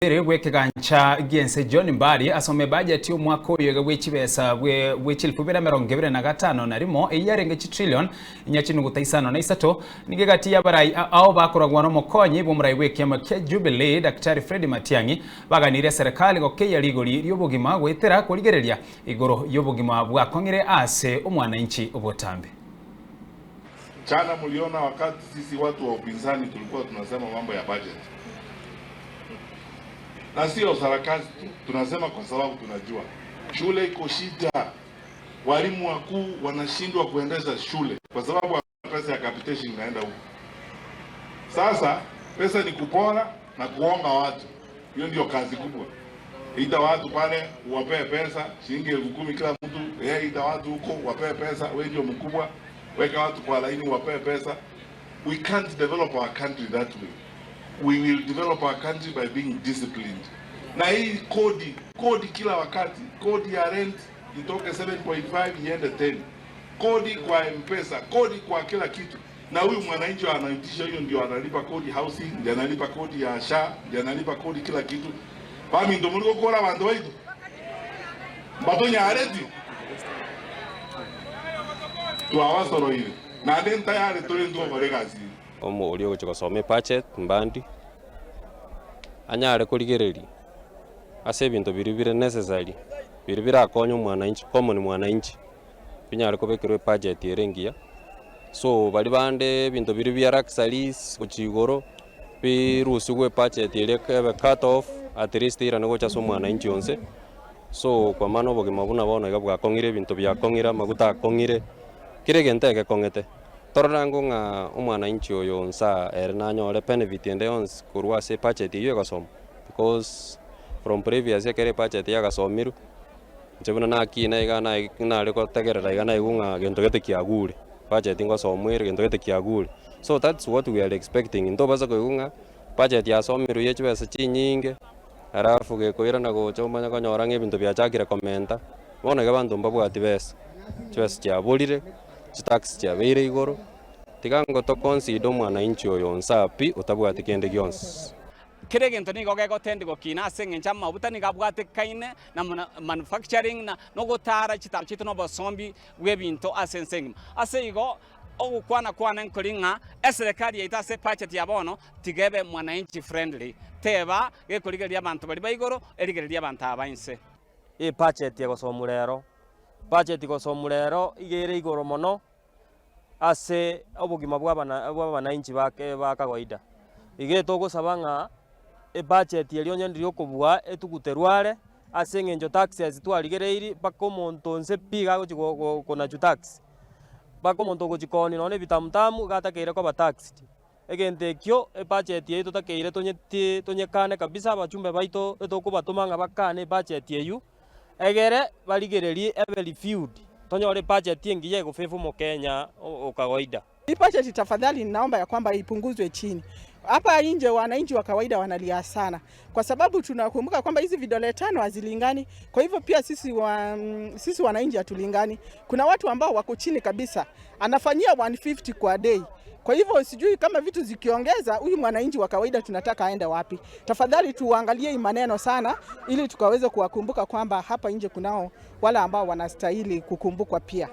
Gwekigancha Giense John Mbari asome budget y'umwaka uyu w'ikibesa w'2025 narimo eyarenge trillion inyakinuguta isano na isato nigegati y'abarayi aho bakoragwa no mukonyi b'umurayi w'ekema ke Jubilee Dr. Fred Matiang'i baganire serikali ngo ke yarigori y'ubugima gwetera kurigereria igoro y'ubugima bwakongere ase umwananchi ubotambe. Jana mliona wakati sisi watu wa upinzani tulikuwa tunasema mambo ya budget. Na sio sarakasi tunasema kwa sababu tunajua shule iko shida. Walimu wakuu wanashindwa kuendesha shule kwa sababu pesa ya capitation inaenda huko. Sasa pesa ni kupora na kuomba watu. Hiyo ndio kazi kubwa. Ita watu pale uwapee pesa shilingi 10,000 kila mtu, ita watu huko wapee pesa, wewe ndio mkubwa, weka watu kwa laini wapee pesa. We can't develop our country that way. We will develop our country by being disciplined. Na hii kodi kila wakati, kodi ya rent itoke 7.5 iende 10. Kodi kwa M-Pesa, kodi kwa kila kitu. Na huyu mwananchi anaitisha hiyo ndio analipa kodi housing, ndio analipa kodi ya SHA, ndio analipa kodi kila kitu. Bami ndo mliko kora bandu wetu. Mbatonya areti. Tuawasoro ile. Na denta yale tole ndo baregazi. Omo ulio gusome budget mbandi anyare kurigereria ase bintu biribire necessary biribira akonyo mwananchi common mwananchi binyare kubekirwe budget yerengia so bali bande bintu biribira raxalis kuchigoro birusugwe budget yerekebe cut off at least ira nego chaso mwananchi onse so kwa mano bogima buna bona gabwa kongire bintu bya kongira maguta kongire kiregente kongete Torango nga umwananchi oyo nsa ernanyole benefit ende ons kurwa se budget iyo gasom because from previous yakere budget ya gasomiru njebuna na kina igana na liko tegerera igana igunga gento gete kiagure budget ngo somwire gento gete kiagure so that's what we are expecting ndo baza ko igunga budget ya somiru yeche bese chinyinge arafu ge koira na go choma nya kanyora ngebintu bya chakira komenta bona ga bantu mbabwati bese chwese cha bolire tax cha beire igoro tigango to consider mwananchi oyo nsapi utabwate kende gyonse kiregento ni goge tende go kina senge chama butani gabwate kaine na manufacturing na no gotara chitachito no basombi webinto asenseng aseigo okwana nkolinga eserikali yaitase budget yabono tigebe mwananchi friendly teba gekoligeria abantu bali baigoro erigeria abantu abainse budget yagosomulero budget igosomulero igere igoro mono ase obugima bw'abananchi bake bakagoida ige togosabanga budget yelio nyendiri okobwa etuguterware ase ngenjo taxes twaligereiri bako monto nse piga kona tax bako monto gojikoni none bitamtamu gatakeire ko ba tax egente kyo budget yeto takeire tonyekane kabisa abachumbe baito etokubatumanga bakane budget yeyu egere baligererie every field tonyore budget yengiye gufefu mo Kenya okawaida. Hii budget tafadhali ninaomba ya kwamba ipunguzwe chini. Hapa nje wananchi wa kawaida wanalia sana kwa sababu tunakumbuka kwamba hizi vidole 5 hazilingani. Kwa hivyo pia sisi wananchi hatulingani. Kuna watu ambao wako chini kabisa. Anafanyia 150 kwa day. Kwa hivyo sijui kama vitu zikiongeza huyu mwananchi wa kawaida tunataka aende wapi. Tafadhali tuangalie hii maneno sana ili tukaweze kuwakumbuka kwamba hapa nje kunao wala ambao wanastahili kukumbukwa pia.